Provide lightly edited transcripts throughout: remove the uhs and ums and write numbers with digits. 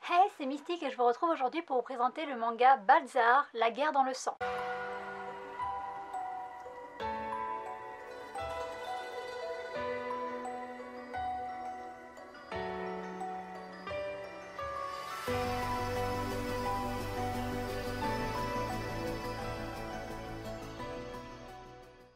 Hey, c'est Mystique et je vous retrouve aujourd'hui pour vous présenter le manga Balzar, la guerre dans le sang.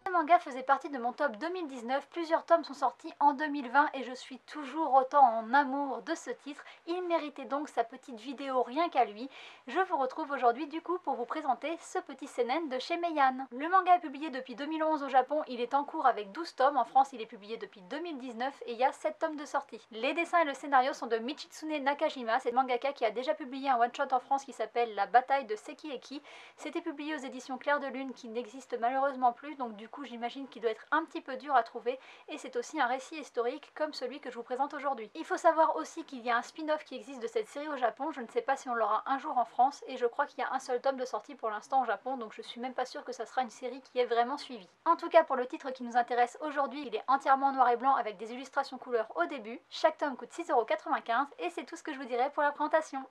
Ce manga faisait partie de mon top 2019, plusieurs tomes sont sortis en 2020 et je suis toujours autant en amour de ce titre. Il méritait donc sa petite vidéo rien qu'à lui. Je vous retrouve aujourd'hui du coup pour vous présenter ce petit seinen de chez Meian. Le manga est publié depuis 2011 au Japon, il est en cours avec 12 tomes, en France il est publié depuis 2019 et il y a 7 tomes de sortie. Les dessins et le scénario sont de Michitsune Nakajima, c'est le mangaka qui a déjà publié un one-shot en France qui s'appelle La bataille de Sekieki. C'était publié aux éditions Clair de Lune qui n'existent malheureusement plus, donc du coup j'imagine qu'il doit être un petit peu dur à trouver, et c'est aussi un récit historique comme celui que je vous présente aujourd'hui. Il faut savoir aussi qu'il y a un spin-off qui existe de cette série au Japon, je ne sais pas si on l'aura un jour en France, et je crois qu'il y a un seul tome de sortie pour l'instant au Japon, donc je suis même pas sûre que ça sera une série qui est vraiment suivie. En tout cas pour le titre qui nous intéresse aujourd'hui, il est entièrement noir et blanc avec des illustrations couleurs au début. Chaque tome coûte 6,95 € et c'est tout ce que je vous dirai pour la présentation.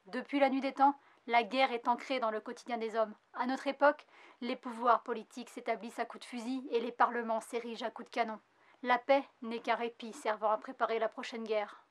Depuis la nuit des temps, la guerre est ancrée dans le quotidien des hommes. À notre époque, les pouvoirs politiques s'établissent à coups de fusil et les parlements s'érigent à coups de canon. La paix n'est qu'un répit servant à préparer la prochaine guerre.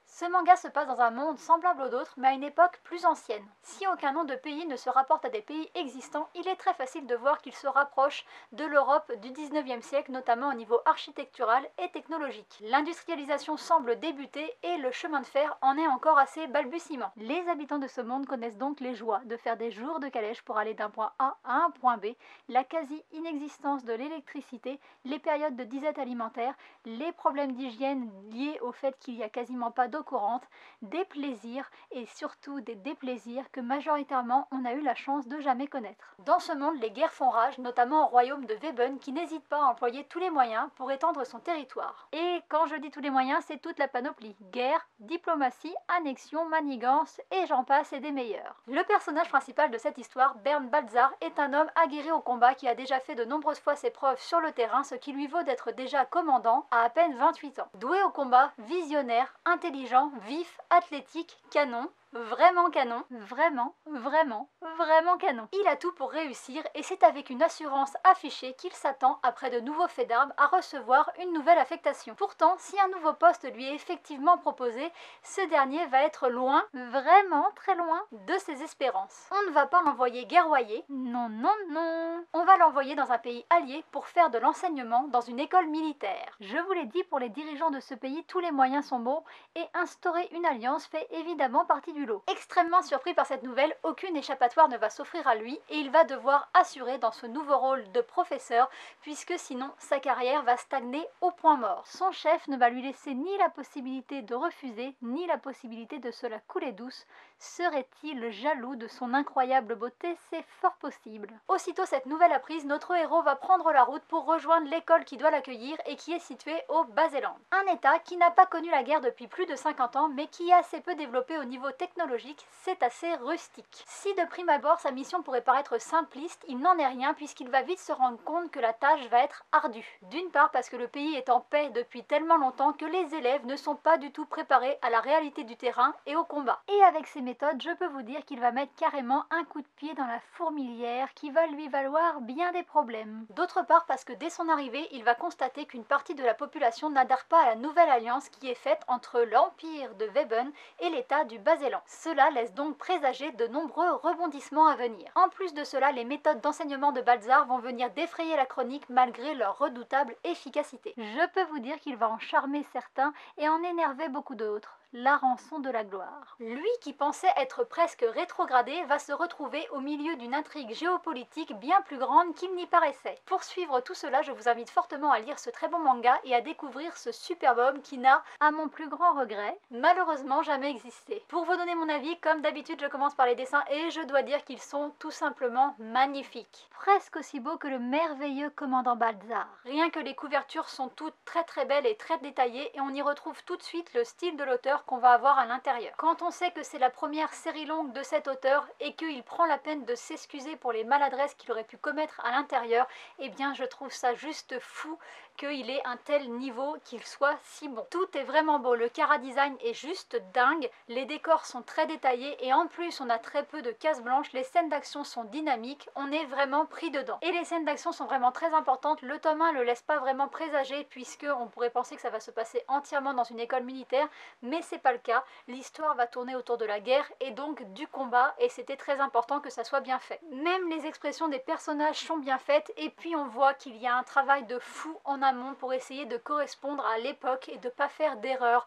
Ce manga se passe dans un monde semblable aux autres, mais à une époque plus ancienne. Si aucun nom de pays ne se rapporte à des pays existants, il est très facile de voir qu'il se rapproche de l'Europe du 19e siècle, notamment au niveau architectural et technologique. L'industrialisation semble débuter et le chemin de fer en est encore à ses balbutiements. Les habitants de ce monde connaissent donc les joies de faire des jours de calèche pour aller d'un point A à un point B, la quasi-inexistence de l'électricité, les périodes de disette alimentaire, les problèmes d'hygiène liés au fait qu'il n'y a quasiment pas d'eau courante, des plaisirs et surtout des déplaisirs que majoritairement on a eu la chance de jamais connaître. Dans ce monde, les guerres font rage, notamment au royaume de Weben qui n'hésite pas à employer tous les moyens pour étendre son territoire. Et quand je dis tous les moyens, c'est toute la panoplie. Guerre, diplomatie, annexion, manigance et j'en passe et des meilleurs. Le personnage principal de cette histoire, Bernd Balzar, est un homme aguerri au combat qui a déjà fait de nombreuses fois ses preuves sur le terrain, ce qui lui vaut d'être déjà commandant à peine 28 ans. Doué au combat, visionnaire, intelligent, vif, athlétique, canon, vraiment canon, vraiment canon. Il a tout pour réussir et c'est avec une assurance affichée qu'il s'attend, après de nouveaux faits d'armes, à recevoir une nouvelle affectation. Pourtant, si un nouveau poste lui est effectivement proposé, ce dernier va être loin, vraiment très loin, de ses espérances. On ne va pas l'envoyer guerroyer, non. On va l'envoyer dans un pays allié pour faire de l'enseignement dans une école militaire. Je vous l'ai dit, pour les dirigeants de ce pays, tous les moyens sont bons et instaurer une alliance fait évidemment partie du lot. Extrêmement surpris par cette nouvelle, aucune échappatoire ne va s'offrir à lui et il va devoir assurer dans ce nouveau rôle de professeur puisque sinon sa carrière va stagner au point mort. Son chef ne va lui laisser ni la possibilité de refuser ni la possibilité de se la couler douce. Serait-il jaloux de son incroyable beauté? C'est fort possible. Aussitôt cette nouvelle apprise, notre héros va prendre la route pour rejoindre l'école qui doit l'accueillir et qui est située au Baseland. Un état qui n'a pas connu la guerre depuis plus de 50 ans mais qui est assez peu développé au niveau technologique, c'est assez rustique. Si de prime abord sa mission pourrait paraître simpliste, il n'en est rien puisqu'il va vite se rendre compte que la tâche va être ardue. D'une part parce que le pays est en paix depuis tellement longtemps que les élèves ne sont pas du tout préparés à la réalité du terrain et au combat. Et avec ces méthodes, je peux vous dire qu'il va mettre carrément un coup de pied dans la fourmilière qui va lui valoir bien des problèmes. D'autre part parce que dès son arrivée, il va constater qu'une partie de la population n'adhère pas à la nouvelle alliance qui est faite entre l'empire de Weben et l'état du Baseland. Cela laisse donc présager de nombreux rebondissements à venir. En plus de cela, les méthodes d'enseignement de Balzar vont venir défrayer la chronique malgré leur redoutable efficacité. Je peux vous dire qu'il va en charmer certains et en énerver beaucoup d'autres. La rançon de la gloire. Lui qui pensait être presque rétrogradé va se retrouver au milieu d'une intrigue géopolitique bien plus grande qu'il n'y paraissait. Pour suivre tout cela, je vous invite fortement à lire ce très bon manga et à découvrir ce superbe homme qui n'a, à mon plus grand regret, malheureusement jamais existé. Pour vous donner mon avis, comme d'habitude, je commence par les dessins et je dois dire qu'ils sont tout simplement magnifiques. Presque aussi beaux que le merveilleux commandant Balzar. Rien que les couvertures sont toutes très belles et très détaillées et on y retrouve tout de suite le style de l'auteur qu'on va avoir à l'intérieur. Quand on sait que c'est la première série longue de cet auteur et qu'il prend la peine de s'excuser pour les maladresses qu'il aurait pu commettre à l'intérieur, eh bien je trouve ça juste fou qu'il ait un tel niveau, qu'il soit si bon. Tout est vraiment beau, le chara-design est juste dingue, les décors sont très détaillés et en plus on a très peu de cases blanches, les scènes d'action sont dynamiques, on est vraiment pris dedans. Et les scènes d'action sont vraiment très importantes, le tome 1 le laisse pas vraiment présager puisque on pourrait penser que ça va se passer entièrement dans une école militaire, mais c'est pas le cas, l'histoire va tourner autour de la guerre et donc du combat et c'était très important que ça soit bien fait. Même les expressions des personnages sont bien faites et puis on voit qu'il y a un travail de fou en amont pour essayer de correspondre à l'époque et de ne pas faire d'erreurs,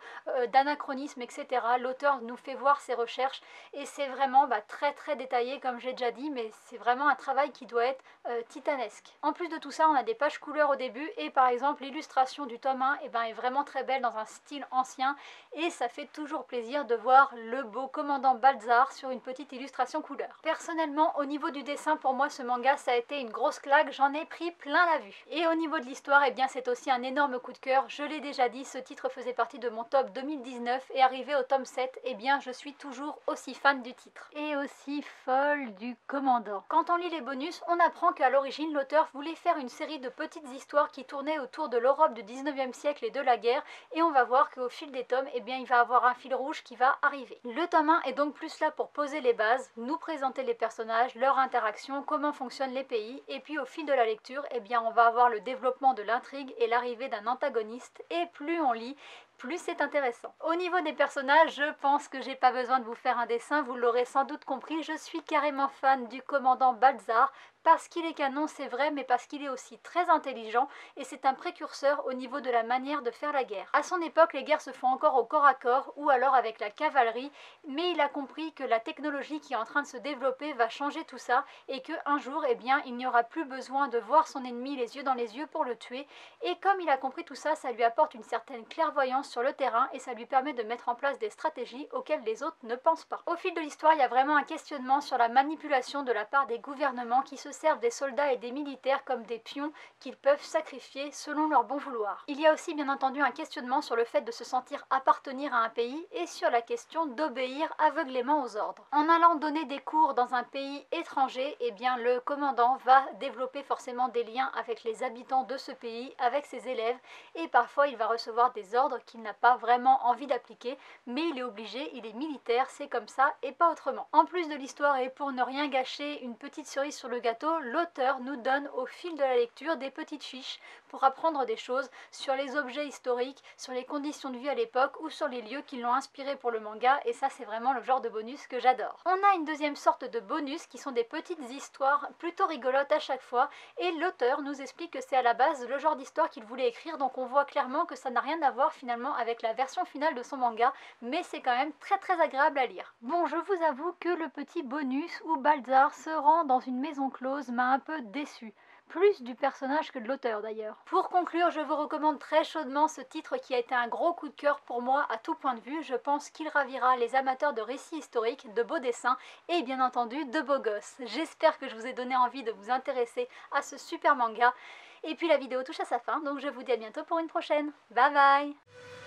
d'anachronismes, etc. L'auteur nous fait voir ses recherches et c'est vraiment très très détaillé comme j'ai déjà dit, mais c'est vraiment un travail qui doit être titanesque. En plus de tout ça, on a des pages couleurs au début et par exemple l'illustration du tome 1 est vraiment très belle dans un style ancien et ça fait toujours plaisir de voir le beau commandant Balzar sur une petite illustration couleur. Personnellement, au niveau du dessin, pour moi ce manga ça a été une grosse claque, j'en ai pris plein la vue. Et au niveau de l'histoire, c'est aussi un énorme coup de cœur, je l'ai déjà dit, ce titre faisait partie de mon top 2019 et arrivé au tome 7, je suis toujours aussi fan du titre. Et aussi folle du commandant. Quand on lit les bonus, on apprend qu'à l'origine l'auteur voulait faire une série de petites histoires qui tournaient autour de l'Europe du 19e siècle et de la guerre et on va voir qu'au fil des tomes, il va avoir un fil rouge qui va arriver. Le tome 1 est donc plus là pour poser les bases, nous présenter les personnages, leurs interactions, comment fonctionnent les pays et puis au fil de la lecture, on va avoir le développement de l'intrigue et l'arrivée d'un antagoniste et plus on lit, plus c'est intéressant. Au niveau des personnages, je pense que j'ai pas besoin de vous faire un dessin, vous l'aurez sans doute compris, je suis carrément fan du commandant Balzar, parce qu'il est canon c'est vrai, mais parce qu'il est aussi très intelligent et c'est un précurseur au niveau de la manière de faire la guerre. À son époque, les guerres se font encore au corps à corps ou alors avec la cavalerie, mais il a compris que la technologie qui est en train de se développer va changer tout ça et qu'un jour, il n'y aura plus besoin de voir son ennemi les yeux dans les yeux pour le tuer et comme il a compris tout ça, ça lui apporte une certaine clairvoyance sur le terrain et ça lui permet de mettre en place des stratégies auxquelles les autres ne pensent pas. Au fil de l'histoire, il y a vraiment un questionnement sur la manipulation de la part des gouvernements qui se servent des soldats et des militaires comme des pions qu'ils peuvent sacrifier selon leur bon vouloir. Il y a aussi bien entendu un questionnement sur le fait de se sentir appartenir à un pays et sur la question d'obéir aveuglément aux ordres. En allant donner des cours dans un pays étranger, le commandant va développer forcément des liens avec les habitants de ce pays, avec ses élèves et parfois il va recevoir des ordres qu'il n'a pas vraiment envie d'appliquer, mais il est obligé, il est militaire, c'est comme ça et pas autrement. En plus de l'histoire et pour ne rien gâcher, une petite cerise sur le gâteau, l'auteur nous donne au fil de la lecture des petites fiches pour apprendre des choses sur les objets historiques, sur les conditions de vie à l'époque ou sur les lieux qui l'ont inspiré pour le manga et ça c'est vraiment le genre de bonus que j'adore. On a une deuxième sorte de bonus qui sont des petites histoires plutôt rigolotes à chaque fois et l'auteur nous explique que c'est à la base le genre d'histoire qu'il voulait écrire, donc on voit clairement que ça n'a rien à voir finalement avec la version finale de son manga, mais c'est quand même très très agréable à lire. Bon, je vous avoue que le petit bonus où Balzar se rend dans une maison close m'a un peu déçu. Plus du personnage que de l'auteur d'ailleurs. Pour conclure, je vous recommande très chaudement ce titre qui a été un gros coup de cœur pour moi à tout point de vue. Je pense qu'il ravira les amateurs de récits historiques, de beaux dessins et bien entendu de beaux gosses. J'espère que je vous ai donné envie de vous intéresser à ce super manga. Et puis la vidéo touche à sa fin, donc je vous dis à bientôt pour une prochaine. Bye bye!